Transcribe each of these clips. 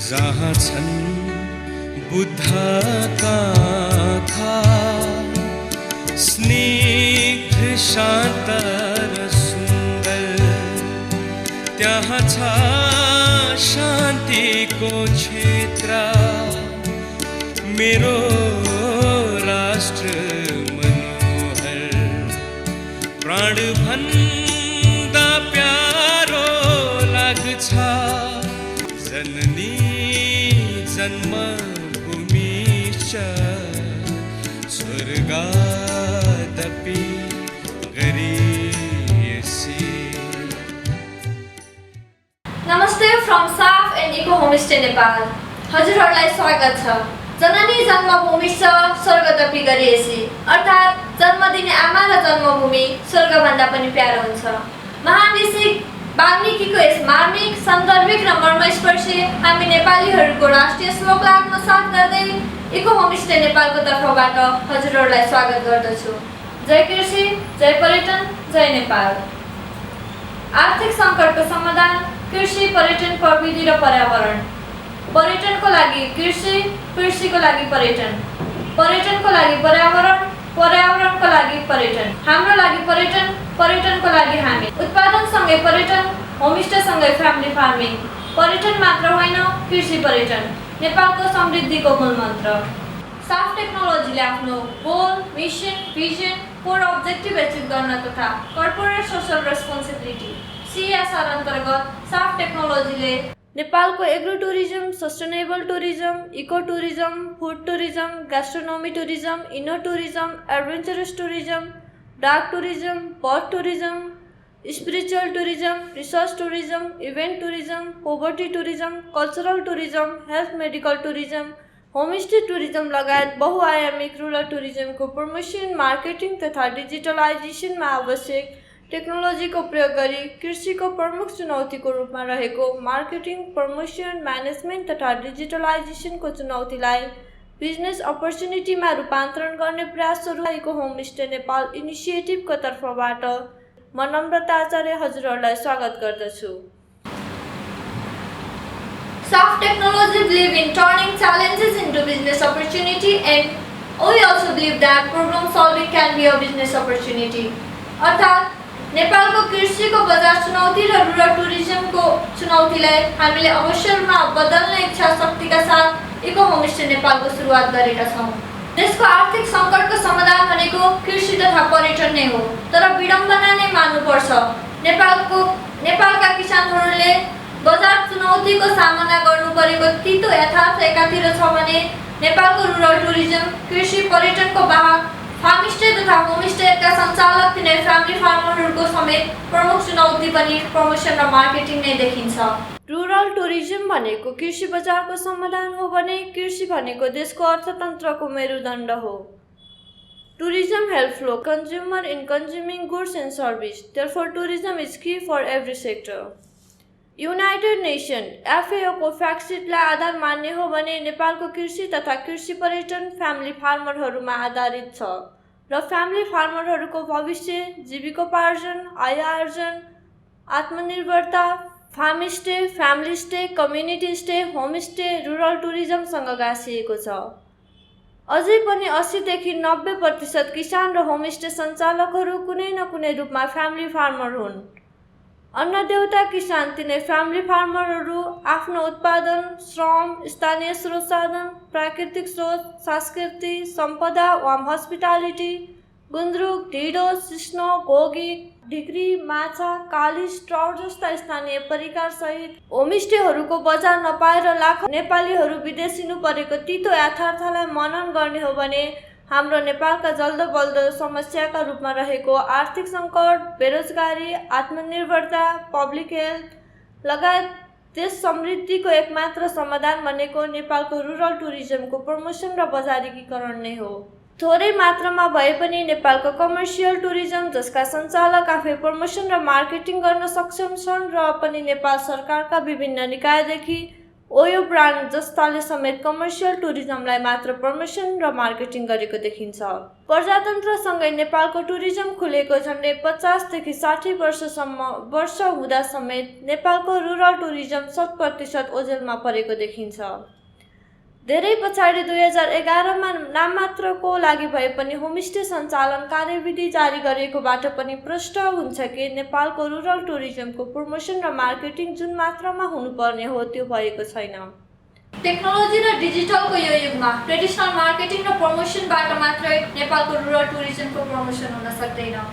जहाँ छन् बुद्धका आँखा स्निग्ध शान्त र सुन्दर, त्यहाँ छ शान्तिको क्षेत्र। मेरो राष्ट्र मनोहर, प्राण भन्दा प्यारो लाग्छ। जननी जन्मभूमि च स्वर्गादपि गरीयसी। नमस्ते from Saaf and eco homestay Nepal. हजुरहरूलाई स्वागत छ। जननी जन्मभूमि छ स्वर्गदपि गरीयसी, अर्थात् जन्म दिने आमा र जन्मभूमि स्वर्गभन्दा पनि प्यारो हुन्छ। महान ऋषि वाल्मीकिको यस मार्मिक, सान्दर्भिक र मर्मस्पर्शी हामी नेपालीहरूको राष्ट्रिय श्लोकलाई आत्मसात गर्दै इको होमस्टे नेपालको तर्फबाट हजुरहरूलाई स्वागत गर्दछु। जय कृषि, जय पर्यटन, जय नेपाल। आर्थिक सङ्कटको समाधान, कृषि, पर्यटन, प्रविधि र पर्यावरण। पर्यटनको लागि कृषि, कृषिको लागि पर्यटन, पर्यटनको लागि पर्यावरण, पर्यावरणको लागि पर्यटन, हाम्रो लागि पर्यटन, पर्यटनको लागि हामी। उत्पादनसँगै पर्यटन, होमस्टेसँगै फ्यामिली फार्मिङ। पर्यटन मात्र होइन, कृषि पर्यटन नेपालको समृद्धिको मूल मन्त्र। साफ टेक्नोलोजीले आफ्नो goal, mission, vision, core objective achieve गर्न तथा कर्पोरेट सोसल रेस्पोन्सिबिलिटी CSR अन्तर्गत साफ टेक्नोलोजीले नेपालको agro tourism, sustainable tourism, eco tourism, food tourism, gastronomy tourism, oeno tourism, adventurous tourism, dark tourism, bird tourism, spiritual tourism, research tourism, event tourism, poverty tourism, cultural tourism, health medical tourism, homestay tourism लगायत बहुआयामिक rural टुरिज्मको promotion, marketing तथा डिजिटलाइजेसनमा आवश्यक टेक्नोलोजीको प्रयोग गरी कृषिको प्रमुख चुनौतीको रूपमा रहेको मार्केटिङ, प्रमोसन, म्यानेजमेन्ट तथा डिजिटलाइजेसनको चुनौतीलाई बिजनेस अपर्च्युनिटीमा रूपान्तरण गर्ने प्रयासहरू इको होमस्टे नेपाल इनिसिएटिभको तर्फबाट म नम्रता आचार्य हजुरहरूलाई स्वागत गर्दछु। Soft technology believe in turning challenges into business opportunity, and we also believe that problem solving can be a business opportunity. अर्थात् नेपालको कृषिको बजार चुनौती र रुरल टुरिज्मको चुनौतीलाई हामीले अवसरमा बदल्ने इच्छा शक्तिका साथ इको होमस्टे नेपालको सुरुवात गरेका छौँ। देशको आर्थिक सङ्कटको समाधान भनेको कृषि तथा पर्यटन नै हो, तर विडम्बना नै मान्नुपर्छ। नेपालका किसानहरूले बजार चुनौतीको सामना गर्नु परेको तितो यथार्थ एकातिर छ भने नेपालको रुरल टुरिज्म, कृषि, पर्यटनको बाहक फार्मस्टे तथा होमस्टेका सञ्चालक तिनै फ्यामिली फार्मरहरूको समेत प्रमुख चुनौती पनि प्रमोसन र मार्केटिङ नै देखिन्छ। रुरल टुरिज्म भनेको कृषि बजारको समाधान हो भने कृषि भनेको देशको अर्थतन्त्रको मेरुदण्ड हो। Tourism help flow consumer in consuming goods and service, therefore tourism is key for every sector. United nation FAO को फ्याक्टसिटलाई आधार मान्ने हो भने नेपालको कृषि तथा कृषि पर्यटन फ्यामिली फार्मरहरूमा आधारित छ र फ्यामिली फार्मरहरूको भविष्य, जीविकोपार्जन, आय आर्जन, आत्मनिर्भरता farmstay, family stay, community stay, homestay, rural टुरिज्मसँग गाँसिएको छ। अझै पनि 80 देखि 90% किसान र होमस्टे सञ्चालकहरू कुनै न कुनै रूपमा फ्यामिली फार्मर हुन्। अन्न देवता किसान तिनै फ्यामिली फार्मरहरू आफ्नो उत्पादन, श्रम, स्थानीय स्रोत साधन, प्राकृतिक स्रोत, संस्कृति, सम्पदा वा हस्पिटालिटी, गुन्द्रुक, ढिँडो, सिस्नो, घोगी, ढिक्री, माछा, कालिस, ट्राउट जस्ता स्थानीय परिकार सहित होमस्टेहरूको बजार नपाएर लाखौँ नेपालीहरू विदेशिनु परेको तितो यथार्थलाई मनन गर्ने हो भने हाम्रो नेपालका जल्दो बल्दो समस्याका रूपमा रहेको आर्थिक सङ्कट, बेरोजगारी, आत्मनिर्भरता, पब्लिक हेल्थ लगायत देश समृद्धिको एकमात्र समाधान भनेको नेपालको रुरल टुरिज्मको प्रमोसन र बजारीकरण नै हो। थोरै मात्रामा भए पनि नेपालको कमर्सियल टुरिज्म जसका सञ्चालक आफै प्रमोसन र मार्केटिङ गर्न सक्षम छन् र पनि नेपाल सरकारका विभिन्न निकायदेखि ओयो ब्रान्ड जस्ताले समेत कमर्सियल टुरिज्मलाई मात्र प्रमोसन र मार्केटिङ गरेको देखिन्छ। प्रजातन्त्रसँगै नेपालको टुरिज्म खुलेको झन्डै 50 देखि 60 वर्ष हुँदा समेत नेपालको रुरल टुरिज्म 100% ओझेलमा परेको देखिन्छ। धेरै पछाडि 2011 मा नाममात्रको लागि भए पनि होमस्टे सञ्चालन कार्यविधि जारी गरेकोबाट पनि प्रष्ट हुन्छ कि नेपालको रुरल टुरिज्मको प्रमोसन र मार्केटिङ जुन मात्रामा हुनुपर्ने हो त्यो भएको छैन। टेक्नोलोजी र डिजिटलको यो युगमा ट्रेडिसनल मार्केटिङ र प्रमोसनबाट मात्रै नेपालको रुरल टुरिज्मको प्रमोसन हुन सक्दैन।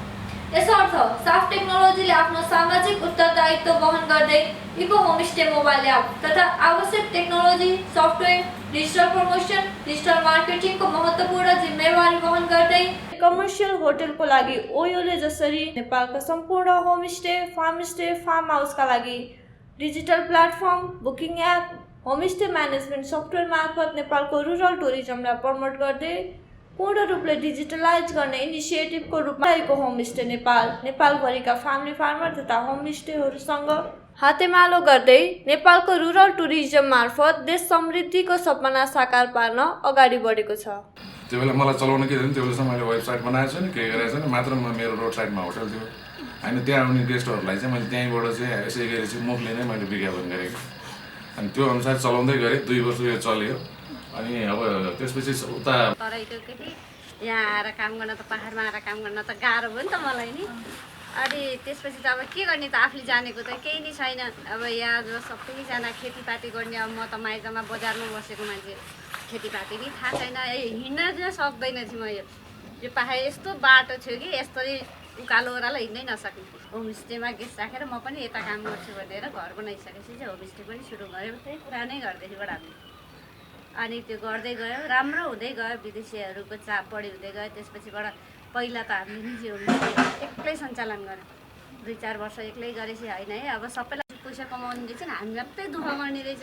यसर्थ साफ टेक्नोलोजीले आफ्नो सामाजिक उत्तरदायित्व वहन गर्दै इको होमस्टे मोबाइल एप तथा आवश्यक technology software digital promotion digital मार्केटिङको महत्त्वपूर्ण जिम्मेवारी वहन गर्दै कमर्सियल होटलको लागि ओयोले जसरी नेपालका सम्पूर्ण होमस्टे फार्म हाउसका लागि digital platform booking app homestay management software मार्फत नेपालको रुरल टुरिज्मलाई प्रमोट गर्दै पूर्ण रूपले डिजिटलाइज गर्ने इनिसिएटिभको रूपमा रहेको होमस्टे नेपालभरिका फ्यामिली फार्मर तथा होमस्टेहरूसँग हातेमालो गर्दै नेपालको रुरल टुरिज्म मार्फत देश समृद्धिको सपना साकार पार्न अगाडि बढेको छ। त्यो बेला मलाई चलाउन के थियो त्यो बेलासम्म मैले वेबसाइट बनाएको छु नि के गरेको छु नि मात्र मेरो रोड साइडमा होटल थियो होइन त्यहाँ आउने गेस्टहरूलाई चाहिँ मैले त्यहीँबाट चाहिँ यसै गरी चाहिँ मुखले नै मैले विज्ञापन गरेको अनि त्यो अनुसार चलाउँदै गरेँ 2 वर्ष यो चल्यो अनि अब त्यसपछि उता यहाँ आएर काम गर्न त पहाडमा आएर काम गर्न त गाह्रो भयो नि त मलाई नि अनि त्यसपछि त अब के गर्ने त आफूले जानेको त केही नै छैन। अब यहाँ जो सबैजना खेतीपाती गर्ने अब म त माइजमा बजारमा बसेको मान्छे खेतीपाती नि थाहा छैन हिँड्न चाहिँ सक्दैन थिएँ म यो पहाड यस्तो बाटो थियो कि यस्तरी उकालो ओह्रालो हिँड्नै नसक्ने। होमस्टेमा गेस्ट राखेर म पनि यता काम गर्छु भनेर घर बनाइसकेपछि चाहिँ होमस्टे पनि सुरु गऱ्यो त्यही पुरानै घरदेखि हामीले अनि त्यो गर्दै गयो राम्रो हुँदै गयो विदेशीहरूको चाप बढी हुँदै गयो। त्यसपछिबाट पहिला त हामीले निजी होमस्टे एक्लै सञ्चालन गऱ्यौँ 2-4 वर्ष एक्लै गरेपछि होइन है अब सबैलाई पैसा कमाउने रहेछ नि हामी मात्रै दुःख गर्ने रहेछ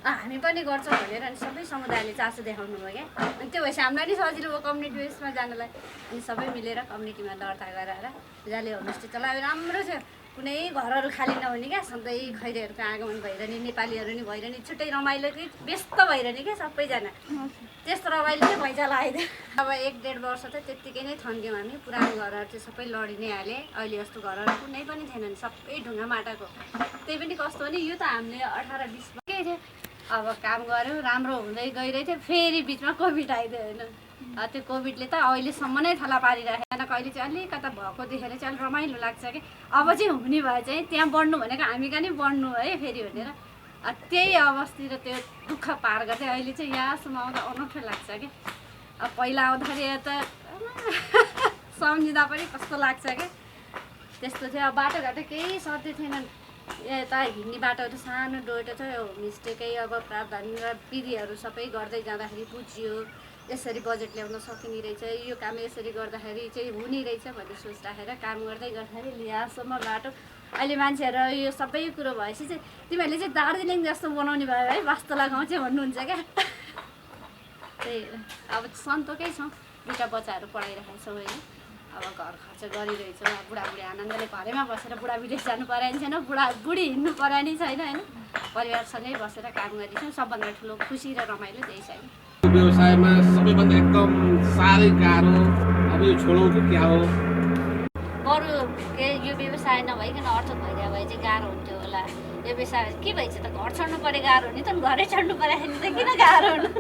हामी पनि गर्छौँ भनेर अनि सबै समुदायले चासो देखाउनु भयो क्या अनि त्यो भएपछि हामीलाई नि सजिलो भयो कम्युनिटी बेसमा जानलाई अनि सबै मिलेर कम्युनिटीमा दर्ता गराएर जसले होमस्टे चलायो राम्रो थियो कुनै घरहरू खाली नहुने क्या सधैँ खैरेहरूको आगमन भइरहने नेपालीहरू नि भइरहने छुट्टै रमाइलो कि व्यस्त भइरहने क्या सबैजना त्यस्तो रमाइलो चाहिँ भइजाला आइदियो। अब 1-1.5 वर्ष त त्यत्तिकै नै थन्क्यौँ हामी पुरानो घरहरू चाहिँ सबै लडी नै हाले अहिले जस्तो घरहरू कुनै पनि थिएनन् सबै ढुङ्गा माटाको त्यही पनि कस्तो भने यो त हामीले 18-20 केही थियो अब काम गऱ्यौँ राम्रो हुँदै गइरहेको थियो फेरि बिचमा कोभिड आइदियो होइन त्यो कोभिडले त अहिलेसम्म नै थला पारिराखेन कहिले चाहिँ अलिकता भएको देखेर चाहिँ अलिक रमाइलो लाग्छ कि अब चाहिँ हुने भए चाहिँ त्यहाँ बढ्नु भनेको हामी कहाँ नि बढ्नु है फेरि भनेर त्यही अवस्था र त्यो दुःख पार गर्दै अहिले चाहिँ यहाँसम्म आउँदा अनौठो लाग्छ कि अब पहिला आउँदाखेरि त सम्झिँदा पनि कस्तो लाग्छ कि त्यस्तो थियो अब बाटोघाटो केही सधैँ थिएनन् यता हिँड्ने बाटोहरू सानो डोटो थियो होमस्टेकै अब प्रावधान र विधिहरू सबै गर्दै जाँदाखेरि बुझियो यसरी बजेट ल्याउन सकिने रहेछ यो काम यसरी गर्दाखेरि चाहिँ हुने रहेछ भन्ने सोच राखेर काम गर्दै गर्दाखेरि यहाँसम्म बाटो अहिले मान्छेहरू यो सबै कुरो भएपछि चाहिँ तिमीहरूले चाहिँ दार्जिलिङ जस्तो बनाउने भयो है वास्तला गाउँ चाहिँ भन्नुहुन्छ क्या त्यही अब सन्तोकै छौँ 2टा बच्चाहरू पढाइरहेको छौँ होइन अब घर खर्च गरिरहेछौँ अब बुढाबुढी आनन्दले घरैमा बसेर बुढा विदेश जानु परेको छैन बुढी हिँड्नु परेको नि छैन होइन परिवारसँगै बसेर काम गरिरहेछौँ सबभन्दा ठुलो खुसी र रमाइलो त्यही छैन। व्यवसायमा सबैभन्दा एकदम साह्रै गाह्रो अब यो छोडौँ कि क्या हो बरु के यो व्यवसाय नभइकन अर्थक भइदियो भए चाहिँ गाह्रो हुन्थ्यो होला यो व्यवसाय के भएछ त घर छोड्नु पऱ्यो गाह्रो हुने त घरै छोड्नु पर्दाखेरि त किन गाह्रो हुनु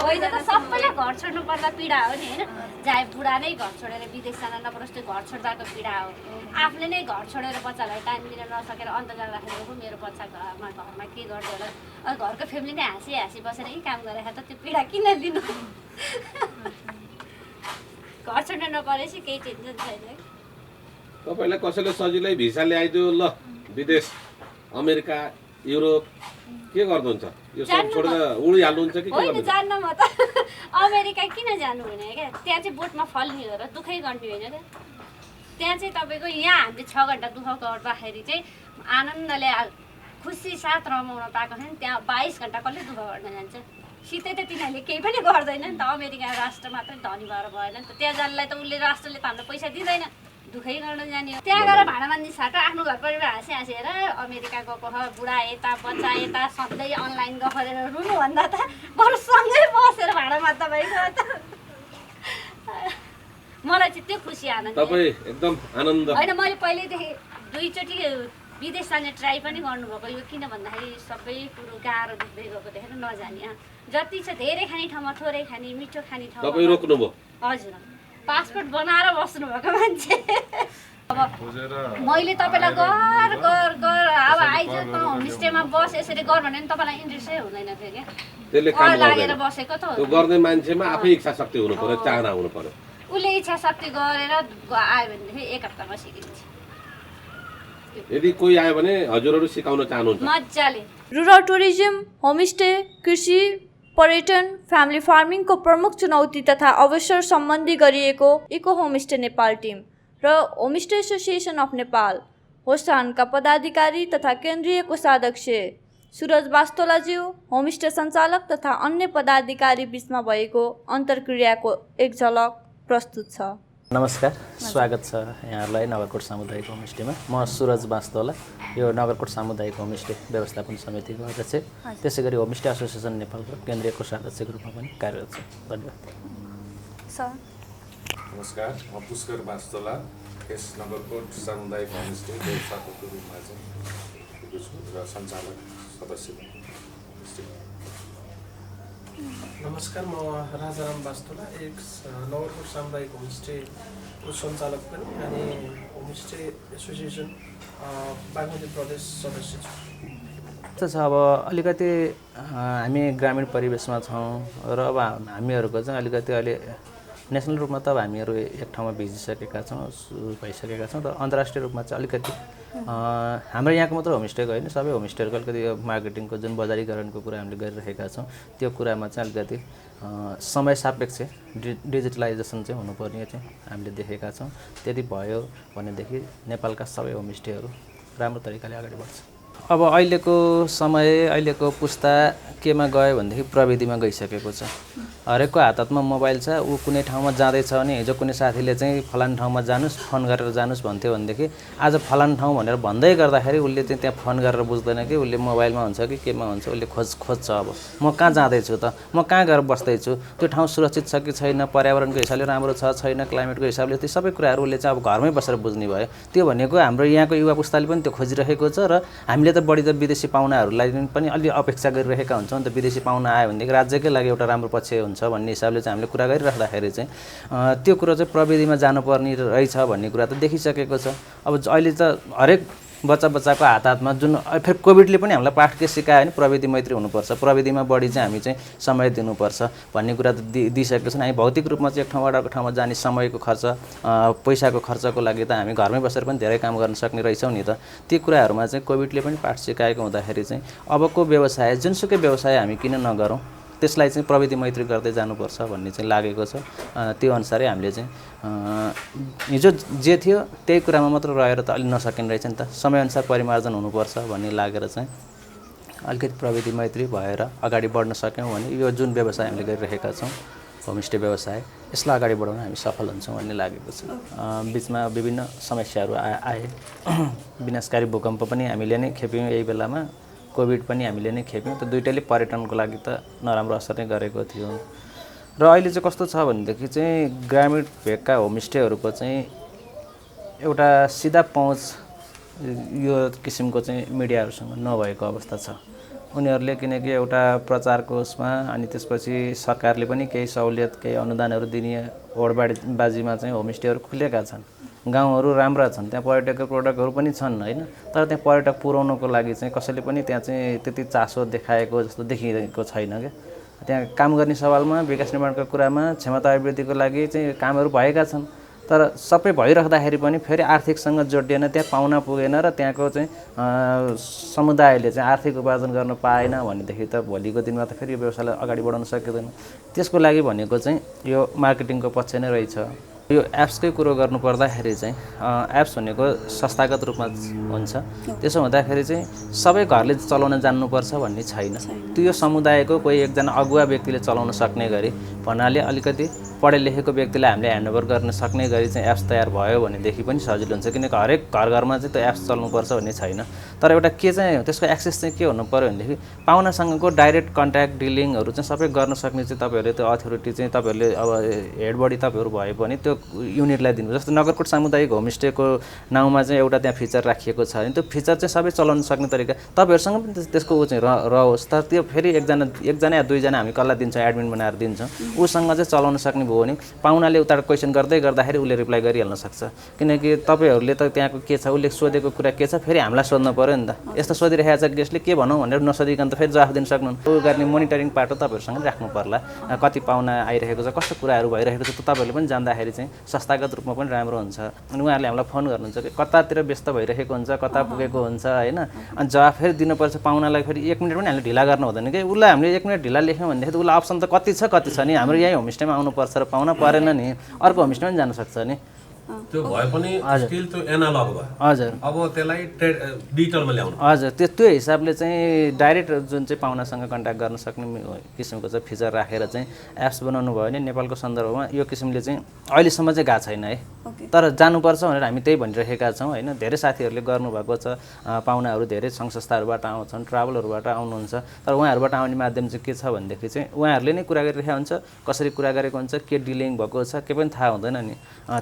होइन त सबैलाई घर छोड्नु पर्दा पीडा हो नि होइन चाहे बुढा नै घर छोडेर विदेश जान नपरोस् त्यो घर छोड्दाको पीडा हो आफूले नै घर छोडेर बच्चालाई टाइम दिन नसकेर अन्तर्जाल राखेर मेरो बच्चा घरमा के गर्दै होला घरको फ्यामिली नै हाँसी बसेर यही काम गरेर त त्यो पीडा किन लिनु घर छोड्नु नपरेपछि केही टेन्सन छैन। तपाईँलाई कसैले सजिलै भिसा ल्याइदियो ल विदेश अमेरिका युरोप के गर्नुहुन्छ यो सब छोडेर उडिहाल्नुहुन्छ कि होइन जान्न म त अमेरिका किन जानु हुने क्या त्यहाँ चाहिँ बोटमा फल्ने हो र दुःखै गर्ने होइन क्या त्यहाँ चाहिँ तपाईँको यहाँ हामीले 6 घन्टा दुःख गर्दाखेरि चाहिँ आनन्दले खुसी साथ रमाउन पाएको छ नि त्यहाँ 22 घन्टा कसले दुःख गर्न जान्छ सिधै त तिनीहरूले केही पनि गर्दैन नि त अमेरिका राष्ट्र मात्रै धनी भएर भएन नि त त्यहाँ जानलाई त उसले राष्ट्रले त हामीलाई पैसा दिँदैन दुखै गर्न जाने हो। त्यहाँ गएर भाडा मान्ने साटो आफ्नो घर परिवार हाँसेर अमेरिका गएको ह बुढा यता बच्चा यता सधैँ अनलाइन गरेर रुनुभन्दा त बरु सँगै बसेर भाडा मात्दा भइगयो त। मलाई चाहिँ त्यो खुसी आनन्द। तपाईँ एकदम आनन्द। होइन मैले पहिल्यैदेखि 2 चोटि विदेश जाने ट्राई पनि गर्नुभएको यो किन भन्दाखेरि सबै कुरो गाह्रो देख्दै गएको देखेर नजाने जति छ धेरै खाने ठाउँमा थोरै खाने मिठो खाने ठाउँमा तपाईँ रोक्नुभयो? हजुर पासपोर्ट बनाएर बस्नुभएको मान्छे। अब मैले तपाईँलाई गर अब आइज त होमस्टेमा बस यसरी गर भने नि तपाईँलाई इन्ट्रेस्टै हुँदैन थियो क्या। त्यसले काम लागेर बसेको त त्यो गर्ने मान्छेमा आफै इच्छा शक्ति हुनु पर्यो, चाहना हुनु पर्यो। उसले इच्छा शक्ति गरेर आयो भनेदेखि 1 हप्तामा सिकिन्छ। यदि कोही आयो भने हजुरहरू सिकाउन चाहनुहुन्छ? मजाले। रुरल टुरिज्म, होमस्टे, कृषि, पर्यटन, फ्यामिली फार्मिङको प्रमुख चुनौती तथा अवसर सम्बन्धी गरिएको इको होमस्टे नेपाल टिम र होमस्टे एसोसिएसन अफ नेपाल होस्टानका पदाधिकारी तथा केन्द्रीय कोषाध्यक्ष सुरज वास्तोलाज्यू, होमस्टे सञ्चालक तथा अन्य पदाधिकारी बीचमा भएको अन्तर्क्रियाको एक झलक प्रस्तुत छ। नमस्कार, स्वागत छ यहाँहरूलाई नगरकोट सामुदायिक होमस्टेमा। म सुरज वास्तोला, यो नगरकोट सामुदायिक होमस्टे व्यवस्थापन समितिको अध्यक्ष, त्यसै गरी होमस्टे एसोसिएसन नेपालको केन्द्रीय कोषाध्यक्षको रूपमा पनि कार्यरत छु। धन्यवाद सर। नमस्कार, म पुष्कर वास्तोला, यस नगरकोट सामुदायिक होमस्टे व्यवस्थापकको रूपमा चाहिँ छु र सञ्चालक सदस्य। नमस्कार, म राजाराम वास्तोला, एक नगरकोट सामुदायिक होमस्टेको सञ्चालक पनि अनि होमस्टे एसोसिएसन बागमती प्रदेश सदस्य छु। त्यस्तो छ। अब अलिकति हामी ग्रामीण परिवेशमा छौँ र अब हामीहरूको चाहिँ अलिकति अहिले नेसनल रूपमा त अब हामीहरू एक ठाउँमा भिजिसकेका छौँ, भइसकेका छौँ र अन्तर्राष्ट्रिय रूपमा चाहिँ अलिकति हाम्रो यहाँको मात्र होमस्टेको होइन, सबै होमस्टेहरूको अलिकति यो मार्केटिङको जुन बजारीकरणको कुरा हामीले गरिरहेका छौँ त्यो कुरामा चाहिँ अलिकति समय सापेक्ष डिजिटलाइजेसन चाहिँ हुनुपर्ने चाहिँ हामीले देखेका छौँ। त्यति भयो भनेदेखि नेपालका सबै होमस्टेहरू राम्रो तरिकाले अगाडि बढ्छ। अब अहिलेको समय, अहिलेको पुस्ता केमा गयो भनेदेखि प्रविधिमा गइसकेको छ। हरेकको हातमा मोबाइल छ। ऊ कुनै ठाउँमा जाँदैछ भने हिजो कुनै साथीले चाहिँ फलान ठाउँमा जानुस्, फोन गरेर जानुस् भन्थ्यो भनेदेखि आज फलान ठाउँ भनेर भन्दै गर्दाखेरि उसले चाहिँ त्यहाँ फोन गरेर बुझ्दैन कि उसले मोबाइलमा हुन्छ कि केमा हुन्छ, उसले खोज्छ। अब म कहाँ जाँदैछु त, म कहाँ गएर बस्दैछु, त्यो ठाउँ सुरक्षित छ कि छैन, पर्यावरणको हिसाबले राम्रो छ छैन, क्लाइमेटको हिसाबले, ती सबै कुराहरू उसले चाहिँ अब घरमै बसेर बुझ्ने भयो। त्यो भनेको हाम्रो यहाँको युवा पुस्ताले पनि त्यो खोजिरहेको छ र हामीले त बढी त विदेशी पाहुनाहरूलाई पनि अलि अपेक्षा गरिरहेका हुन्छौँ नि त। विदेशी पाहुना आयो भनेदेखि राज्यकै लागि एउटा राम्रो पक्ष हुन्छ भन्ने हिसाबले चाहिँ हामीले कुरा गरिराख्दाखेरि चाहिँ त्यो कुरो चाहिँ प्रविधिमा जानुपर्ने रहेछ भन्ने कुरा त देखिसकेको छ। अब अहिले त हरेक बच्चाको हातमा जुन फेरि कोभिडले पनि हामीलाई पाठ के सिकायो भने प्रविधि मैत्री हुनुपर्छ, प्रविधिमा बढी चाहिँ हामी चाहिँ समय दिनुपर्छ भन्ने कुरा त दिइसकेको छ। हामी भौतिक रूपमा चाहिँ एक ठाउँबाट अर्को ठाउँमा जाने समयको खर्च, पैसाको खर्चको लागि त हामी घरमै बसेर पनि धेरै काम गर्न सक्ने रहेछौँ नि त। ती कुराहरूमा चाहिँ कोभिडले पनि पाठ सिकाएको हुँदाखेरि चाहिँ अबको व्यवसाय, जुनसुकै व्यवसाय हामी किन नगरौँ, त्यसलाई चाहिँ प्रविधि मैत्री गर्दै जानुपर्छ भन्ने चाहिँ लागेको छ। त्यो अनुसारै हामीले चाहिँ हिजो जे थियो त्यही कुरामा मात्र रहेर त अलि नसकिने रहेछ नि त। समयअनुसार परिमार्जन हुनुपर्छ भन्ने लागेर चाहिँ अलिकति प्रविधि मैत्री भएर अगाडि बढ्न सक्यौँ भने यो जुन व्यवसाय हामीले गरिरहेका छौँ होमस्टे व्यवसाय, यसलाई अगाडि बढाउन हामी सफल हुन्छौँ भन्ने लागेको छ। बिचमा विभिन्न समस्याहरू आए, विनाशकारी भूकम्प पनि हामीले नै खेप्यौँ, यही बेलामा कोभिड पनि हामीले नै खेप्यौँ। त दुइटैले पर्यटनको लागि त नराम्रो असर नै गरेको थियो। र अहिले चाहिँ कस्तो छ भनेदेखि चाहिँ ग्रामीण भेगका होमस्टेहरूको चाहिँ एउटा सिधा पहुँच यो किसिमको चाहिँ मिडियाहरूसँग नभएको अवस्था छ। उनीहरूले किनकि एउटा प्रचारको उसमा अनि त्यसपछि सरकारले पनि केही सहुलियत, केही अनुदानहरू दिने होडबाजीमा चाहिँ होमस्टेहरू खुलेका छन्। गाउँहरू राम्रा छन्, त्यहाँ पर्यटकको प्रोडक्टहरू पनि छन् होइन, तर त्यहाँ पर्यटक पुर्याउनको लागि चाहिँ कसैले पनि त्यहाँ चाहिँ त्यति चासो देखाएको जस्तो देखिएको छैन क्या। त्यहाँ काम गर्ने सवालमा, विकास निर्माणको कुरामा, क्षमता अभिवृद्धिको लागि चाहिँ कामहरू भएका छन्, तर सबै भइराख्दाखेरि पनि फेरि आर्थिकसँग जोडिएन, त्यहाँ पाउन पुगेन र त्यहाँको चाहिँ समुदायले चाहिँ आर्थिक उपार्जन गर्न पाएन भनेदेखि त भोलिको दिनमा त फेरि यो व्यवसायलाई अगाडि बढाउन सकिँदैन। त्यसको लागि भनेको चाहिँ यो मार्केटिङको पक्ष नै रहेछ। यो एप्सकै कुरो गर्नुपर्दाखेरि चाहिँ एप्स भनेको संस्थागत रूपमा हुन्छ। त्यसो हुँदाखेरि चाहिँ सबै घरले चलाउन जान्नुपर्छ भन्ने छैन। त्यो समुदायको कोही एकजना अगुवा व्यक्तिले चलाउन सक्ने गरी भन्नाले अलिकति पढे लेखेको व्यक्तिलाई हामीले ह्यान्डओभर गर्न सक्ने गरी चाहिँ एप्स तयार भयो भनेदेखि पनि सजिलो हुन्छ, किनकि हरेक घर घरमा चाहिँ त्यो एप्स चल्नुपर्छ भन्ने छैन। तर एउटा के चाहिँ त्यसको एक्सेस चाहिँ के हुनु पऱ्यो भनेदेखि पाहुनासँगको डाइरेक्ट कन्ट्याक्ट डिलिङहरू चाहिँ सबै गर्न सक्ने चाहिँ तपाईँहरूले त्यो अथोरिटी चाहिँ तपाईँहरूले अब हेड बडी तपाईँहरू भए पनि त्यो युनिटलाई दिनु। जस्तो नगरकोट सामुदायिक होमस्टेको नाउँमा चाहिँ एउटा त्यहाँ फिचर राखिएको छ भने त्यो फिचर चाहिँ सबै चलाउन सक्ने तरिका तपाईँहरूसँग पनि त्यसको ऊ चाहिँ रहोस्। तर त्यो फेरि एकजना या दुईजना हामी कसलाई दिन्छौँ, एडमिन बनाएर दिन्छौँ, उसँग चाहिँ चलाउन सक्ने भयो भने पाहुनाले उता क्वेसन गर्दाखेरि उसले रिप्लाई गरिहाल्न सक्छ। किनकि तपाईँहरूले त त्यहाँको के छ, उसले सोधेको कुरा के छ, फेरि हामीलाई सोध्नु पऱ्यो नि त। यस्तो सोधिरहेको छ गेस्टले के भनौँ भनेर नसोधिकन त फेरि जवाफ दिन सक्नुहुन्न। ऊ गर्ने मोनिटरिङ पाटो तपाईँहरूसँग राख्नु पर्ला। कति पाहुना आइरहेको छ, कस्तो कुराहरू भइरहेको छ, त तपाईँहरूले पनि जान्दाखेरि चाहिँ संस्थागत रूपमा पनि राम्रो हुन्छ। अनि उहाँहरूले हामीलाई फोन गर्नुहुन्छ कि कतातिर व्यस्त भइरहेको हुन्छ, कता पुगेको हुन्छ होइन। अनि जवाफ फेरि दिनुपर्छ पाहुनालाई। फेरि 1 मिनट पनि हामीले ढिला गर्नु हुँदैन कि उसलाई हामीले 1 मिनट ढिला लेख्यौँ भनेदेखि त उसलाई अप्सन त कति छ नि, हाम्रो यहीँ होमस्टेमा आउनुपर्छ र पाहुना परेन नि अर्को होमस्टेमा पनि जान सक्छ नि। त्यो भए पनि स्टिल त्यो एनालग भयो। हजुर, अब त्यसलाई डिजिटलमा ल्याउनु। हजुर, त्यो हिसाबले चाहिँ डाइरेक्ट जुन चाहिँ पाहुनासँग कन्ट्याक्ट गर्न सक्ने किसिमको चाहिँ फिचर राखेर चाहिँ एप्स बनाउनु भयो भने नेपालको सन्दर्भमा यो किसिमले चाहिँ अहिलेसम्म चाहिँ गएको छैन है। तर जानुपर्छ भनेर हामी त्यही भनिरहेका छौँ होइन। धेरै साथीहरूले गर्नुभएको छ, पाहुनाहरू धेरै सङ्घ संस्थाहरूबाट आउँछन्, ट्राभलहरूबाट आउनुहुन्छ। तर उहाँहरूबाट आउने माध्यम चाहिँ के छ भनेदेखि चाहिँ उहाँहरूले नै कुरा गरिरहेको हुन्छ, कसरी कुरा गरेको हुन्छ, के डिलिङ भएको छ, के पनि थाहा हुँदैन नि।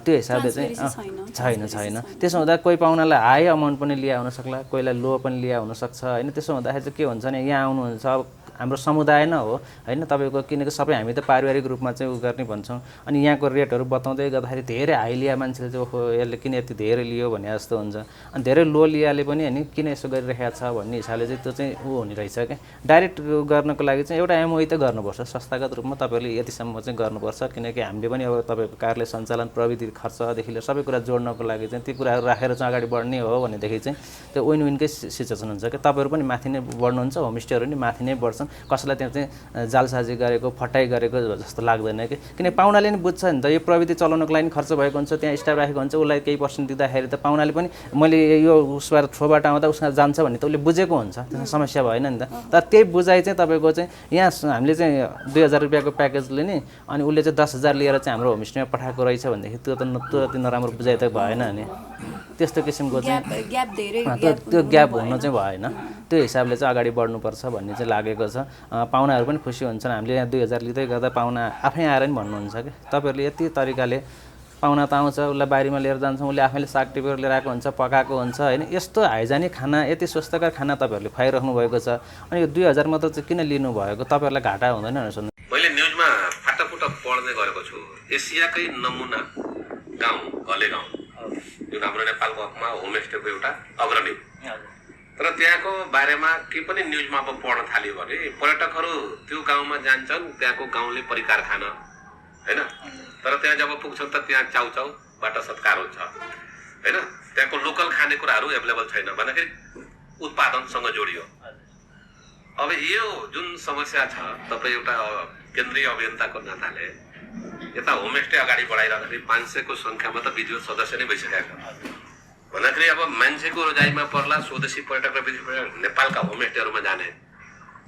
त्यो हिसाबले छैन। त्यसो हुँदा कोही पाहुनालाई हाई अमाउन्ट पनि लिया हुन सक्ला, कोहीलाई लो पनि लिया हुनसक्छ होइन। त्यसो हुँदाखेरि चाहिँ के हुन्छ भने यहाँ आउनुहुन्छ, अब हाम्रो समुदाय न हो होइन तपाईँको, किनकि सबै हामी त पारिवारिक रूपमा चाहिँ उ गर्ने भन्छौँ। अनि यहाँको रेटहरू बताउँदै गर्दाखेरि धेरै हाई लिया मान्छेले चाहिँ ओहो यसले किन यति धेरै लियो भने जस्तो हुन्छ। अनि धेरै लो लियाले पनि होइन किन यसो गरिरहेको छ भन्ने हिसाबले चाहिँ त्यो चाहिँ ऊ हुने रहेछ क्या। डाइरेक्ट गर्नको लागि चाहिँ एउटा एमओई त गर्नुपर्छ, संस्थागत रूपमा तपाईँहरूले यतिसम्म चाहिँ गर्नुपर्छ। किनकि हामीले पनि अब तपाईँको कार्यालय सञ्चालन प्रविधि खर्चदेखि लिएर सबै कुरा जोड्नको लागि चाहिँ ती कुराहरू राखेर चाहिँ अगाडि बढ्ने हो भनेदेखि चाहिँ त्यो विन विनकै सिचुएसन हुन्छ क्या। तपाईँहरू पनि माथि नै बढ्नुहुन्छ, होमस्टेहरू पनि माथि नै बढ्छन्। कसैलाई त्यहाँ चाहिँ जालसाजी गरेको फटाइ गरेको जस्तो लाग्दैन कि, किन पाहुनाले नि बुझ्छ नि त यो प्रविधि चलाउनको लागि खर्च भएको हुन्छ, त्यहाँ स्टाफ राखेको हुन्छ, उसलाई केही पर्सेन्ट दिँदाखेरि त पाहुनाले पनि मैले यो उसबाट थ्रोबाट आउँदा उसमा जान्छ भन्ने त उसले बुझेको हुन्छ, त्यसमा समस्या भएन नि त। तर त्यही बुझाइ चाहिँ तपाईँको चाहिँ यहाँ हामीले चाहिँ 2000 रुपियाँको प्याकेजले नि अनि उसले चाहिँ 10,000 लिएर चाहिँ हाम्रो होमस्टेमा पठाएको रहेछ भनेदेखि त्यो त तुरन्तै नराम्रो बुझाइ त भएन नि। त्यस्तो किसिमको चाहिँ त्यो ग्याप हुनु चाहिँ भएन। त्यो हिसाबले चाहिँ अगाडि बढ्नुपर्छ भन्ने चाहिँ लागेको छ। पाहुनाहरू पनि खुसी हुन्छन्। हामीले यहाँ 2000 लिँदै गर्दा पाहुना आफै आएर नि भन्नुहुन्छ कि तपाईँहरूले यति तरिकाले पाहुना त आउँछ, उसलाई बारीमा लिएर जान्छौँ, उसले आफैले साग टिपेर लिएर आएको हुन्छ, पकाएको हुन्छ होइन। यस्तो हाइजेनिक खाना, यति स्वस्थकर खाना तपाईँहरूले खुवाइराख्नु भएको छ। अनि यो 2000 मात्र चाहिँ किन लिनुभएको, तपाईँहरूलाई घाटा हुँदैन भनेर सोध्नु। मैले न्युजमा फाटाफुटा पढ्दै गरेको छु, एसियाकै नमुना गाउँ घले गाउँ जुन हाम्रो नेपालको हकमा होमस्टेको एउटा अग्रणी, तर त्यहाँको बारेमा के पनि न्युजमा अब पढ्न थाल्यो भने पर्यटकहरू त्यो गाउँमा जान्छन्, त्यहाँको गाउँले परिकार खान होइन। तर त्यहाँ जब पुग्छन् त त्यहाँ चाउचाउबाट सत्कार हुन्छ होइन। त्यहाँको लोकल खानेकुराहरू एभाइलेबल छैन भन्दाखेरि उत्पादनसँग जोडियो। अब यो जुन समस्या छ, तपाईँ एउटा केन्द्रीय अभियन्ताको नाताले यता होमस्टे अगाडि बढाइरहँदाखेरि 500 को सङ्ख्यामा त विधिवत सदस्य नै भइसकेको छ भन्दाखेरि अब मान्छेको रोजाइमा पर्ला स्वदेशी पर्यटक र विदेशी पर्यटक नेपालका होमस्टेहरूमा जाने।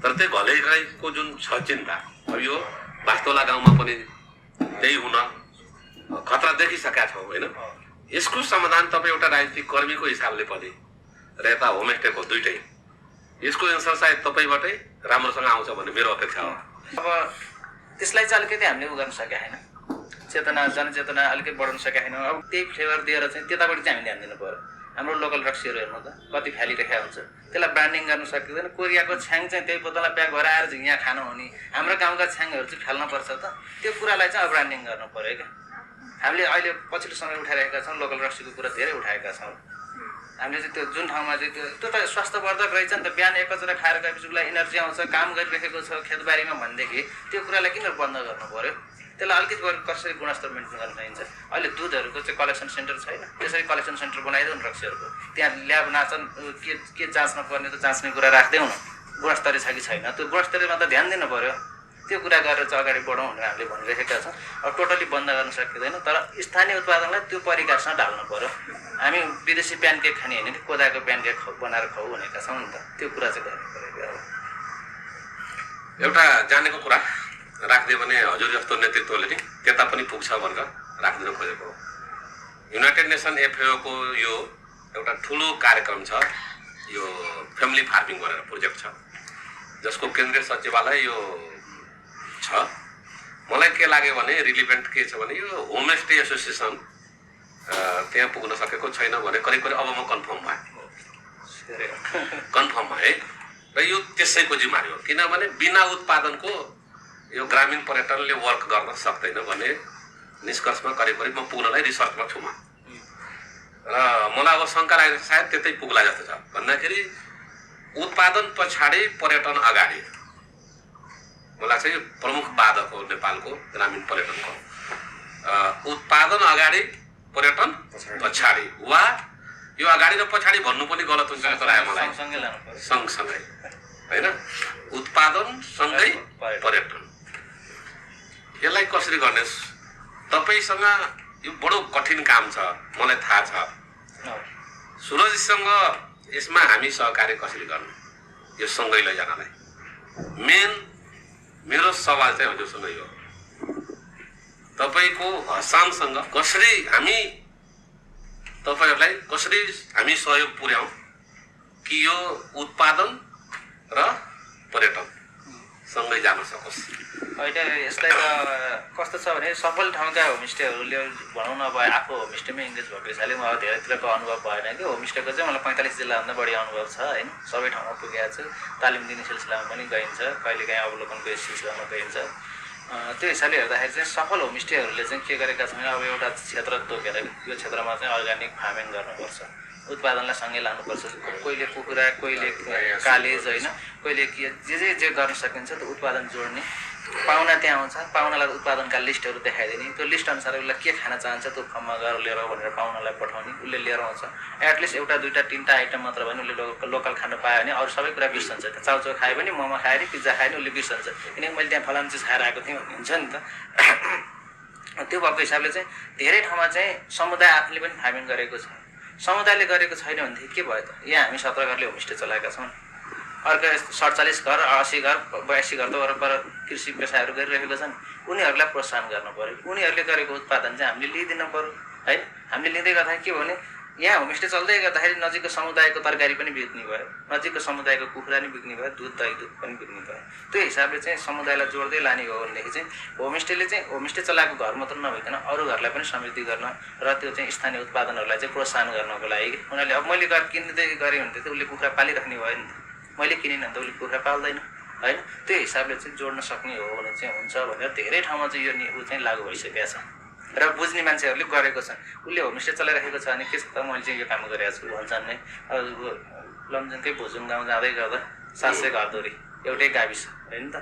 तर त्यो घलेगाईको जुन छ चिन्ता, अब यो वास्तोला गाउँमा पनि त्यही हुन खतरा देखिसकेका छौँ होइन। यसको समाधान तपाईँ एउटा राजनीतिक कर्मीको हिसाबले पनि र यता होमस्टेको दुइटै, यसको एन्सर सायद तपाईँबाटै राम्रोसँग आउँछ भन्ने मेरो अपेक्षा हो। अब त्यसलाई चाहिँ अलिकति हामीले उ गर्न सकेका छैन, जनचेतना अलिकति बढाउन सकेका छैनौँ। अब त्यही फ्लेभर दिएर चाहिँ त्यतापट्टि चाहिँ हामी ध्यान दिनु पऱ्यो। हाम्रो लोकल रक्सीहरू हेर्नु त कति फ्यालिरहेको हुन्छ, त्यसलाई ब्रान्डिङ गर्न सकिँदैन। कोरियाको छ्याङ चाहिँ त्यही बोतललाई प्याक गरेर आएर चाहिँ यहाँ खानु हुने, हाम्रो गाउँका छ्याङहरू चाहिँ फाल्नुपर्छ त। त्यो कुरालाई चाहिँ अब ब्रान्डिङ गर्नु पऱ्यो क्या। हामीले अहिले पछिल्लो समय उठाइरहेका छौँ, लोकल रक्सीको कुरा धेरै उठाएका छौँ। हामीले चाहिँ त्यो जुन ठाउँमा चाहिँ त्यो त स्वास्थ्यवर्धक रहेछ नि त। बिहान एक कचरा खाएर गएपछि उसलाई इनर्जी आउँछ, काम गरिरहेको छ खेतबारीमा भनेदेखि त्यो कुरालाई किन बन्द गर्नु पऱ्यो। त्यसलाई अलिकति कसरी गुणस्तर मेन्टेन गर्न सकिन्छ। अहिले दुधहरूको चाहिँ कलेक्सन सेन्टर छैन, त्यसरी कलेक्सन सेन्टर बनाइदेऊ न रक्सीहरूको। त्यहाँ ल्याब नाचन के जाँच्न पर्ने त जाँच्ने कुरा राख्दैनौँ, गुणस्तरीय छ कि छैन त्यो गुणस्तरीयमा त ध्यान दिनु पऱ्यो। त्यो कुरा गरेर चाहिँ अगाडि बढाउँ भनेर हामीले भनिरहेका छौँ। अब टोटली बन्द गर्न सकिँदैन, तर स्थानीय उत्पादनलाई त्यो परिकारसँग ढाल्नु पऱ्यो। हामी विदेशी प्यानकेक खाने होइन कि कोदाको प्यानकेक बनाएर खाऊ भनेका छौँ नि त, त्यो कुरा चाहिँ गर्नु पऱ्यो। एउटा जानेको कुरा राखिदियो भने हजुर जस्तो नेतृत्वले नि त्यता पनि पुग्छ भनेर राखिदिन खोजेको हो। युनाइटेड नेसन FAO को यो एउटा ठुलो कार्यक्रम छ, यो फ्यामिली फार्मिङ भनेर प्रोजेक्ट छ, जसको केन्द्रीय सचिवालय यो छ। मलाई के लाग्यो भने रिलिभेन्ट के छ भने यो होमस्टे एसोसिएसन त्यहाँ पुग्न सकेको छैन भने करिब करिब अब म कन्फर्म भएँ र यो त्यसैको जिम्मेवारी हो, किनभने बिना उत्पादनको यो ग्रामीण पर्यटनले वर्क गर्न सक्दैन भन्ने निष्कर्षमा करिब करिब म पुग्नलाई रिसर्चमा छु म। र मलाई अब शङ्का लागेको छ सायद त्यतै पुग्ला जस्तो छ, भन्दाखेरि उत्पादन पछाडि पर्यटन अगाडि। मलाई चाहिँ यो प्रमुख बाधक हो नेपालको ग्रामीण पर्यटनको। उत्पादन अगाडि पर्यटन पछाडि, वा यो अगाडि र पछाडि भन्नु पनि गलत हुन्छ जस्तो लाग्यो मलाई। सँगसँगै होइन, उत्पादन सँगै पर्यटन, यसलाई कसरी गर्ने? तपाईसँग यो बडो कठिन काम छ, मलाई थाहा छ। सुरजसँग यसमा हामी सहकार्य कसरी गर्नु यो सँगै लैजानलाई? मेरो सवाल चाहिँ हजुरसँग यो, तपाईँको हसानसँग कसरी हामी तपाईँहरूलाई कसरी हामी सहयोग पुर्याउँ कि यो उत्पादन र पर्यटन सँगै जान सकोस्? होइन, यसलाई त कस्तो छ भने सफल ठाउँका होमस्टेहरूले भनौँ न, अब आफू होमस्टेमै इङ्गेज भएको हिसाबले मलाई धेरैतिरको अनुभव भएन कि होमस्टेको चाहिँ मलाई 45 जिल्लाभन्दा बढी अनुभव छ होइन। सबै ठाउँमा पुगेको छु, तालिम दिने सिलसिलामा पनि गइन्छ, कहिलेकाहीँ अवलोकनको सिलसिलामा गइन्छ। त्यो हिसाबले हेर्दाखेरि चाहिँ सफल होमस्टेहरूले चाहिँ के गरेका छन्, अब एउटा क्षेत्र तोकेर यो क्षेत्रमा चाहिँ अर्ग्यानिक फार्मिङ गर्नुपर्छ, उत्पादनलाई सँगै लानुपर्छ। कोहीले कुखुरा, कोहीले कालेज होइन, कोहीले जे गर्न सकिन्छ त्यो उत्पादन जोड्ने। पाहुना त्यहाँ आउँछ, पाहुनालाई उत्पादनका लिस्टहरू देखाइदिने, त्यो लिस्ट अनुसार उसलाई के खान चाहन्छ त्यो फर्ममा गएर लिएर भनेर पाहुनालाई पठाउने, उसले लिएर आउँछ। एटलिस्ट एउटा दुईवटा तिनवटा आइटम मात्र भने उसले लोकल खान पायो भने अरू सबै कुरा बिर्सन्छ। चाउचाउ खायो भने, मोमो खायो भने, पिज्जा खायो भने उसले बिर्सन्छ, किनकि मैले त्यहाँ फलाम चिज खाएर आएको थिएँ भन्ने हुन्छ नि त। त्यो भएको हिसाबले चाहिँ धेरै ठाउँमा चाहिँ समुदाय आफूले पनि फार्मिङ गरेको छ। समुदायले गरेको छैन भनेदेखि के भयो त? यहाँ हामी 17 घरले होमस्टे चलाएका छौँ, अर्को 47 घर, 80 घर, 82 घर त वरपर कृषि व्यवसायहरू गरिरहेको छन्। उनीहरूलाई प्रोत्साहन गर्नु पऱ्यो, उनीहरूले गरेको उत्पादन चाहिँ हामीले लिइदिनु पऱ्यो होइन। हामीले लिँदै गर्दाखेरि के भने यहाँ होमस्टे चल्दै गर्दाखेरि नजिकको समुदायको तरकारी पनि बिक्ने भयो, नजिकको समुदायको कुखुरा पनि बिक्ने भयो, दुध दही दुध पनि बिक्ने भयो। त्यो हिसाबले चाहिँ समुदायलाई जोड्दै लाने हो भनेदेखि चाहिँ होमस्टेले चाहिँ होमस्टे चलाएको घर मात्र नभइकन अरू घरलाई पनि समृद्धि गर्न र त्यो चाहिँ स्थानीय उत्पादनहरूलाई चाहिँ प्रोत्साहन गर्नको लागि उनीहरूले अब मैले किन्दै गरेँ भने त उसले कुखुरा पालिराख्ने भयो नि त, मैले किनेन भने त उसले कुखुरा पाल्दैन होइन। त्यो हिसाबले चाहिँ जोड्न सक्ने हो भने चाहिँ हुन्छ भनेर धेरै ठाउँमा चाहिँ यो चाहिँ लागु भइसकेको छ र बुझ्ने मान्छेहरूले गरेको छन्। उसले होमस्टे चलाइरहेको छ भने के छ त, मैले चाहिँ यो काम गरिरहेको छु भन्छन् नै। अब लमजुङकै भुजुङ गाउँ जाँदै गर्दा 700 घरधुरी एउटै गाविस होइन त,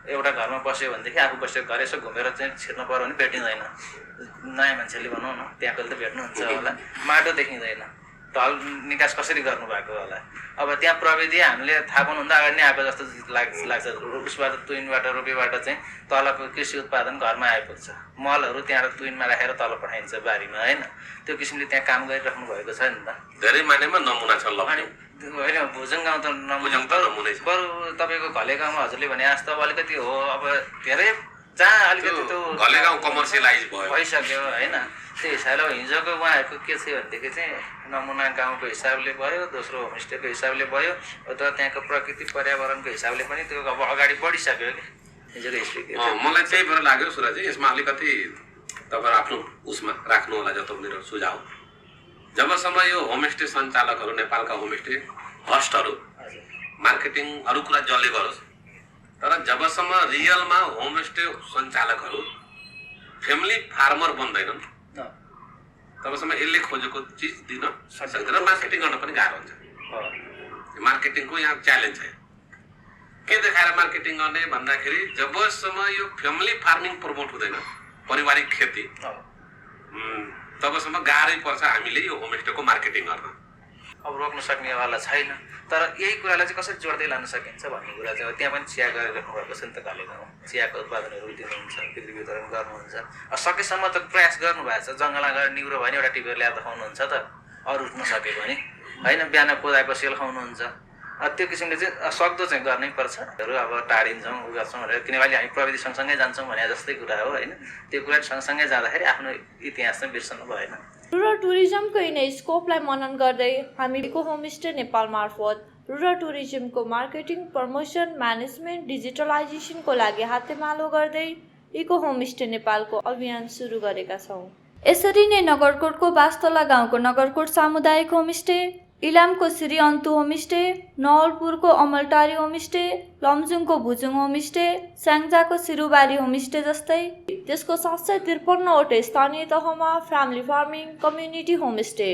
एउटा घरमा बस्यो भनेदेखि आफू बसेको घर यसो घुमेर चाहिँ छिर्नु पऱ्यो भने भेटिँदैन। नयाँ मान्छेले भनौँ न, त्यहाँको त भेट्नुहुन्छ होला, माटो देखिँदैन, ढल निकास कसरी गर्नुभएको होला। अब त्यहाँ प्रविधि हामीले थाहा पाउनुभन्दा अगाडि नै आएको जस्तो लाग्छ। उसबाट तुइनबाट रोपेबाट चाहिँ तलको कृषि उत्पादन घरमा आइपुग्छ, मलहरू त्यहाँ तुइनमा राखेर तल पठाइन्छ बारीमा होइन। त्यो किसिमले त्यहाँ काम गरिराख्नु भएको छ नि त। धेरै मानेमा नमुना छ ल होइन, भुजुङ गाउँ त नमुना बरु तपाईँको घले गाउँमा हजुरले भने जस्तो अब अलिकति हो। अब धेरै जहाँ अलिकति त्यो घले गाउँ कमर्सियलाइज भइसक्यो होइन। त्यो हिसाबले हिजोको उहाँहरूको के थियो भनेदेखि चाहिँ नमुना गाउँको हिसाबले भयो, दोस्रो होमस्टेको हिसाबले भयो, अथवा त्यहाँको प्रकृति पर्यावरणको हिसाबले पनि त्यो अब अगाडि बढिसक्यो कि हिजोको हिस्ट्री। मलाई त्यही भएर लाग्यो सुरजी, यसमा अलिकति तपाईँ आफ्नो उसमा राख्नु होला जस्तो मेरो सुझाव। जबसम्म यो होमस्टे सञ्चालकहरू, नेपालका होमस्टे हस्टहरू मार्केटिङ अरू कुरा जसले गरोस्, तर जबसम्म रियलमा होमस्टे सञ्चालकहरू फ्यामिली फार्मर बन्दैनन् तबसम्म यसले खोजेको चिज दिन सक्दैन। मार्केटिङ गर्न पनि गाह्रो हुन्छ। मार्केटिङको यहाँ च्यालेन्ज छ। के देखाएर मार्केटिङ गर्ने भन्दाखेरि जबसम्म यो फ्यामिली फार्मिङ प्रमोट हुँदैन, पारिवारिक खेती, तबसम्म गाह्रै पर्छ हामीले यो होमस्टेको मार्केटिङ गर्न। अब रोक्न सक्नेवाला छैन, तर यही कुरालाई चाहिँ कसरी जोड्दै लान सकिन्छ भन्ने कुरा चाहिँ त्यहाँ पनि चिया गरिराख्नु भएको छ नि त। घले गाउँ चियाको उत्पादनहरू दिनुहुन्छ, बिक्री वितरण गर्नुहुन्छ। सकेसम्म त प्रयास गर्नुभएको छ, जङ्गलमा गएर निहुरो भयो भने एउटा टिपेर ल्याएर देखाउनुहुन्छ त, अरू नसके भने होइन। बिहान कोदाको सेल खुवाउनुहुन्छ, त्यो किसिमले चाहिँ सक्दो चाहिँ गर्नै पर्छ। अब टाढिन्छौँ उ गर्छौँ भनेर किनभने अहिले हामी प्रविधि सँगसँगै जान्छौँ भने जस्तै कुरा हो होइन, त्यो कुरा सँगसँगै जाँदाखेरि आफ्नो इतिहास चाहिँ बिर्सनु भएन। रुरल टुरिज्मको यिनै स्कोपलाई मनन गर्दै हामी इको होमस्टे नेपाल मार्फत रुरल टुरिज्मको मार्केटिङ, प्रमोसन, म्यानेजमेन्ट, डिजिटलाइजेसनको लागि हातेमालो गर्दै इको होमस्टे नेपालको अभियान सुरु गरेका छौँ। यसरी नै नगरकोटको बास्तोला गाउँको नगरकोट सामुदायिक होमस्टे, इलामको श्री अन्तु होमस्टे, नवलपुरको अमलटारी होमस्टे, लमजुङको भुजुङ होमस्टे, स्याङ्जाको सिरुबारी होमस्टे जस्तै त्यसको 753वटै स्थानीय तहमा family farming, community homestay,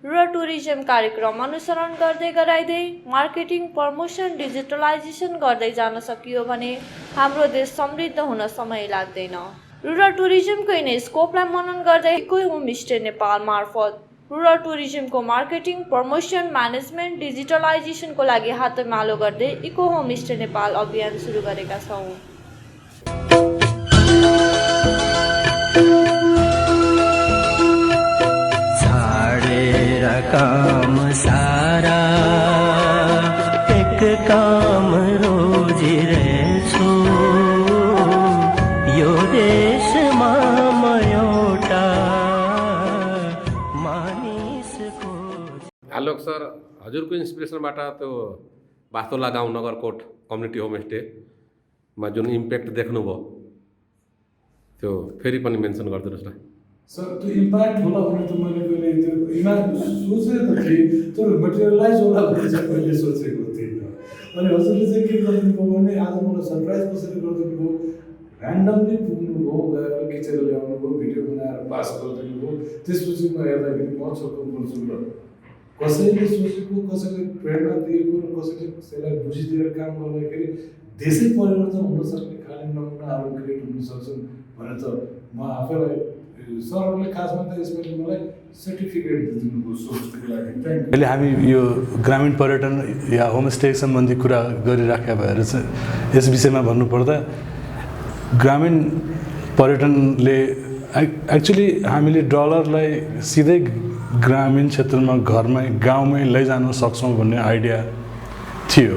rural tourism कार्यक्रम अनुसरण गर्दै गराइँदै मार्केटिङ, प्रमोसन, डिजिटलाइजेसन गर्दै जान सकियो भने हाम्रो देश समृद्ध हुन समय लाग्दैन। रुरल टुरिज्मको यिनै स्कोपलाई मनन गर्दै इको होमस्टे नेपाल मार्फत रुरल टुरिज्मको मार्केटिङ, प्रमोसन, म्यानेजमेन्ट, डिजिटलाइजेसनको लागि हातेमालो गर्दै इको होमस्टे नेपाल अभियान सुरु गरेका छौँ। छाडेर काम सारा एक काम रोजिरहेछु, यो देशमा म एउटा मानिसको। आलोक सर, हजुरको इन्सपिरेसनबाट त्यो बास्तोला गाउँ नगरकोट कम्युनिटी होमस्टेमा जुन इम्प्याक्ट देख्नुभयो त्यो फेरि पनि मेन्सन गरिदिनुहोस् न। सर त्यो इम्प्याक्ट होला भने त मैले कहिले त्यो सोचेँ त थिएँ, तर मेटेरियलाइज होला भने चाहिँ कहिले सोचेको थिइनँ। अनि हजुरले चाहिँ के गरिदिनु भयो भने आज मलाई सरप्राइज कसरी गरिदिनु भयो, ऱ्यान्डमली पुग्नुभयो, गएर खिचेर ल्याउनु भयो, भिडियो बनाएर पास गरिदिनु भयो। त्यसपछि म हेर्दाखेरि म छक्क पर्छु ल, कसैले सोचेको, कसैले प्रेरणा दिएको र कसैले त्यसलाई बुझिदिएर काम गर्दाखेरि देशै परिवर्तन हुनसक्ने खालि नमुनाहरू क्रिएट हुन सक्छन् भनेर त म आफैलाई सरहरूले खासमा त यसमा मलाई सर्टिफिकेट दिनुभयो सोचको लागि। अहिले हामी यो ग्रामीण पर्यटन या होमस्टे सम्बन्धी कुरा गरिराखेका भएर चाहिँ यस विषयमा भन्नुपर्दा ग्रामीण पर्यटनले एक्चुअली हामीले डलरलाई सिधै ग्रामीण क्षेत्रमा घरमै गाउँमै लैजान सक्छौँ भन्ने आइडिया थियो,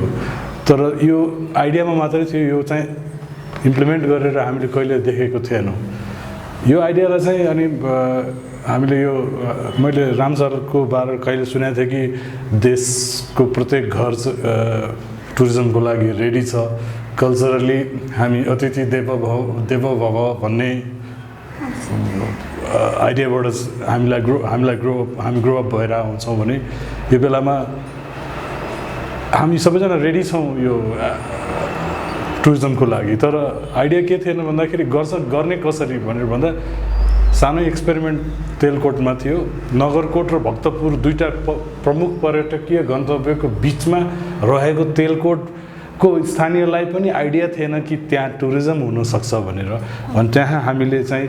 तर यो आइडियामा मात्रै थियो, यो चाहिँ इम्प्लिमेन्ट गरेर हामीले कहिले देखेको थिएनौँ। यो आइडियालाई चाहिँ अनि हामीले यो मैले राम सरको बारे कहिले सुनेको थिएँ कि देशको प्रत्येक घर टुरिज्मको लागि रेडी छ, कल्चरली हामी अतिथि देवो भव भन्ने आइडियाबाट हामी ग्रो अप भएर आउँछौँ भने यो बेलामा हामी सबैजना रेडी छौँ यो टुरिज्मको लागि। तर आइडिया के थिएन भन्दाखेरि गर्ने कसरी भनेर भन्दा सानो एक्सपेरिमेन्ट तेलकोटमा थियो। नगरकोट र भक्तपुर दुईटा प्रमुख पर्यटकीय गन्तव्यको बिचमा रहेको तेलकोटको स्थानीयलाई पनि आइडिया थिएन कि त्यहाँ टुरिज्म हुनसक्छ भनेर। अनि त्यहाँ हामीले चाहिँ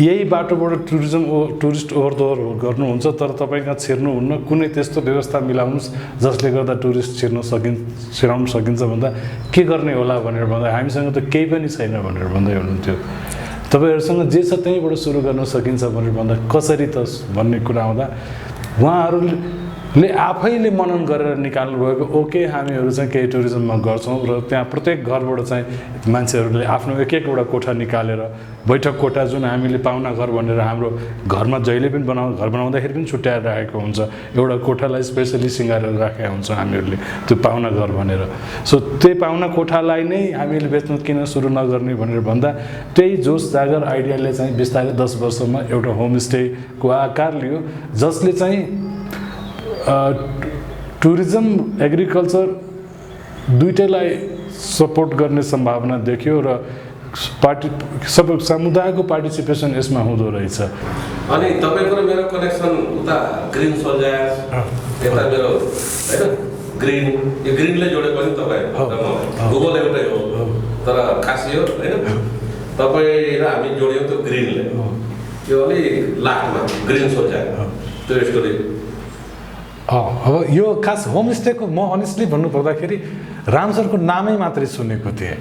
यही बाटोबाट टुरिस्ट ओहोरदोहोर गर्नुहुन्छ, तर तपाईँ कहाँ छिर्नुहुन्न, कुनै त्यस्तो व्यवस्था मिलाउनुहोस् जसले गर्दा टुरिस्ट छिराउन सकिन्छ भन्दा के गर्ने होला भनेर भन्दा हामीसँग त केही पनि छैन भनेर भन्दै हुनुहुन्थ्यो। तपाईँहरूसँग जे छ त्यहीँबाट सुरु गर्न सकिन्छ भनेर भन्दा कसरी त भन्ने कुरा आउँदा उहाँहरूले आफैले मनन गरेर निकाल्नु भएको ओके हामीहरू चाहिँ केही टुरिज्ममा गर्छौँ र त्यहाँ प्रत्येक घरबाट चाहिँ मान्छेहरूले आफ्नो एकवटा कोठा निकालेर बैठक कोठा जुन हामीले पाहुना घर भनेर हाम्रो घरमा जहिले पनि घर बनाउँदाखेरि पनि छुट्याएर राखेको हुन्छ, एउटा कोठालाई स्पेसली सिँगारेर राखेका हुन्छ हामीहरूले त्यो पाहुना घर भनेर। सो त्यही पाहुना कोठालाई नै हामीले बेच्न किन सुरु नगर्ने भनेर भन्दा त्यही जोस जागर आइडियाले चाहिँ बिस्तारै 10 वर्षमा एउटा होमस्टेको आकार लियो, जसले चाहिँ टुरिज्म एग्रिकल्चर दुईटैलाई सपोर्ट गर्ने सम्भावना देखियो र सब समुदायको पार्टिसिपेसन यसमा हुँदो रहेछ। अनि तपाईँको र मेरो कनेक्सन उता ग्रिन सोल्जर यता मेरो हैन ग्रिन, यो ग्रिनले जोडेको पनि तपाईँ गुगल एउटै हो तर खासै हो हैन, तपाईँ र हामी जोड्यौँ त्यो ग्रिनले, यो अलि लास्टमा ग्रिन सोल्जर त्यो स्टोरी। अब यो खास होमस्टेको म अनेस्टली भन्नुपर्दाखेरि राम सरको नामै मात्रै सुनेको थिएँ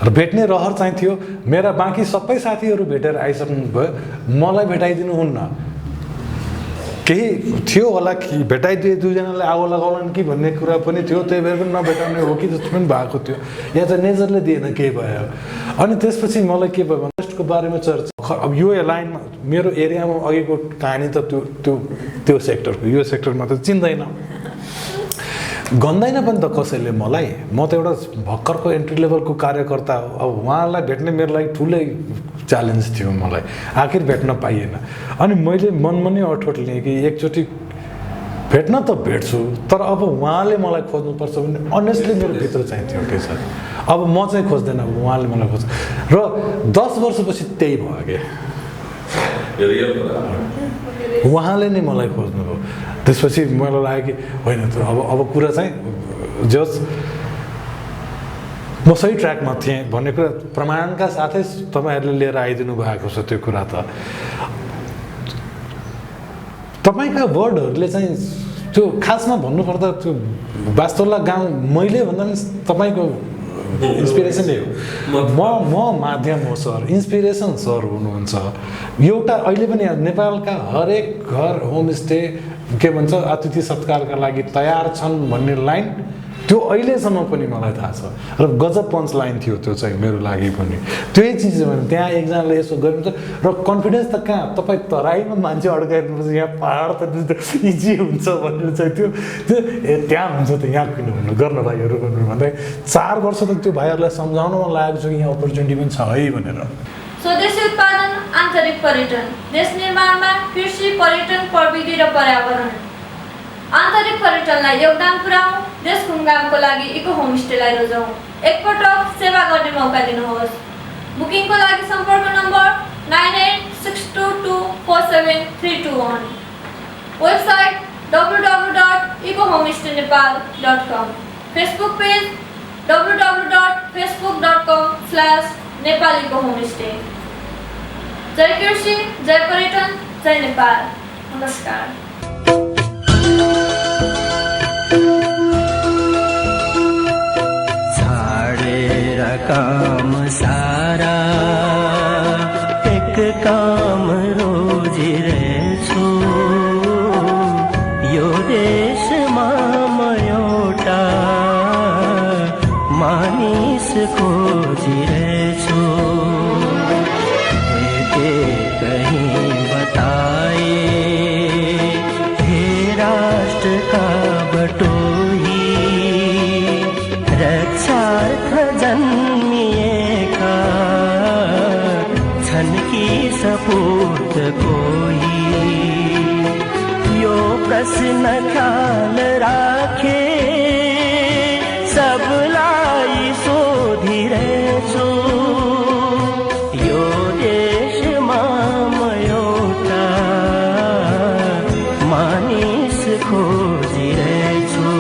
र भेट्ने रहर चाहिँ थियो। मेरा बाँकी सबै साथीहरू भेटेर आइसक्नु भयो, मलाई भेटाइदिनुहुन्न। केही थियो होला कि भेटाइदिए दुईजनाले आगो लगाउलान् कि भन्ने कुरा पनि थियो, त्यही भएर पनि नभेटाउने हो कि जस्तो पनि भएको थियो, या त नेचरले दिएन केही भयो। अनि त्यसपछि मलाई के भयो भने वेस्टको बारेमा चर्चा, अब यो लाइनमा मेरो एरियामा अघिको कहानी त त्यो सेक्टरको, यो सेक्टरमा त चिन्दैन, गन्दैन पनि त कसैले मलाई। म त एउटा भर्खरको एन्ट्री लेभलको कार्यकर्ता हो। अब उहाँलाई भेट्ने मेरो लागि ठुलै च्यालेन्ज थियो मलाई, आखिर भेट्न पाइएन। अनि मैले मनमा नै अठोट लिएँ कि एकचोटि भेट्न त भेट्छु, तर अब उहाँले मलाई खोज्नुपर्छ भने अनेस्टली मेरो भित्र चाहिँ थियो के छ। अब म चाहिँ खोज्दैन, अब उहाँले मलाई खोज्छ। र 10 वर्षपछि त्यही भयो क्या, उहाँले नै मलाई खोज्नुभयो। त्यसपछि मलाई लाग्यो कि होइन त अब कुरा चाहिँ जस म सही ट्र्याकमा थिएँ भन्ने कुरा प्रमाणका साथै तपाईँहरूले लिएर आइदिनु भएको छ। त्यो कुरा त तपाईँका वर्डहरूले चाहिँ त्यो खासमा भन्नुपर्दा त्यो वास्तवला गाउँ मैले भन्दा पनि तपाईँको इन्सपिरेसन हो। म माध्यम हो सर, इन्सपिरेसन सर हुनुहुन्छ। एउटा अहिले पनि नेपालका हरेक घर होमस्टे के भन्छ अतिथि सत्कारका लागि तयार छन् भन्ने लाइन त्यो अहिलेसम्म पनि मलाई थाहा छ र गजब पञ्च लाइन थियो त्यो चाहिँ मेरो लागि पनि। त्यही चिज भने त्यहाँ एकजनाले यसो गरिन्छ र कन्फिडेन्स त कहाँ, तपाईँ तराईमा मान्छे अड्काइदिनुपर्छ, यहाँ पहाड त इजी हुन्छ भनेर चाहिँ त्यो त्यहाँ हुन्छ त यहाँ किन भन्नु, गर्न भाइहरू गर्नु भन्दा 4 वर्ष त त्यो भाइहरूलाई सम्झाउनमा लागेको छ कि यहाँ अपर्च्युनिटी पनि छ है भनेर। स्वदेशी उत्पादन, आन्तरिक पर्यटन, देश निर्माणमा कृषि, पर्यटन, प्रविधि र पर्यावरण। आन्तरिक पर्यटनलाई योगदान पुर्याउँ, देश घुमघामको लागि इको होमस्टेलाई रोजाउँ। एकपटक सेवा गर्ने मौका दिनुहोस्। बुकिङको लागि सम्पर्क number 9862247321, website www.ecohomestaynepal.com, Facebook page www.facebook.com/nepalecohomestay। जय कृषि, जय पर्यटन, जय नेपाल। नमस्कार। छाडेर काम सारा एक काम रोजिरहेछु, यो देशमा म एउटा मानिस खोजिरहेछु। कहीं बताए हे राष्ट्र का बटोही, रक्षार्थ जन्मिएका छन् कि सपूत कोही। यो प्रश्न ख्याल राखे सबलाई सोधिरहेछु, यो देशमा म एउटा मानिस खोजिरहेछु।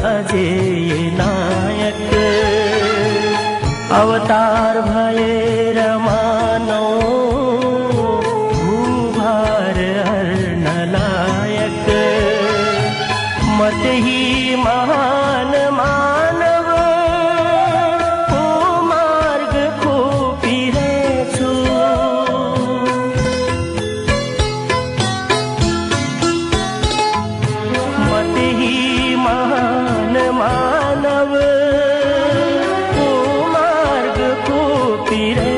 अजय नायक अवतार भएर मानौ भूभार हर्न लायक, म त्यही महान मानव को मार्ग खोपिरहेछु। तिरै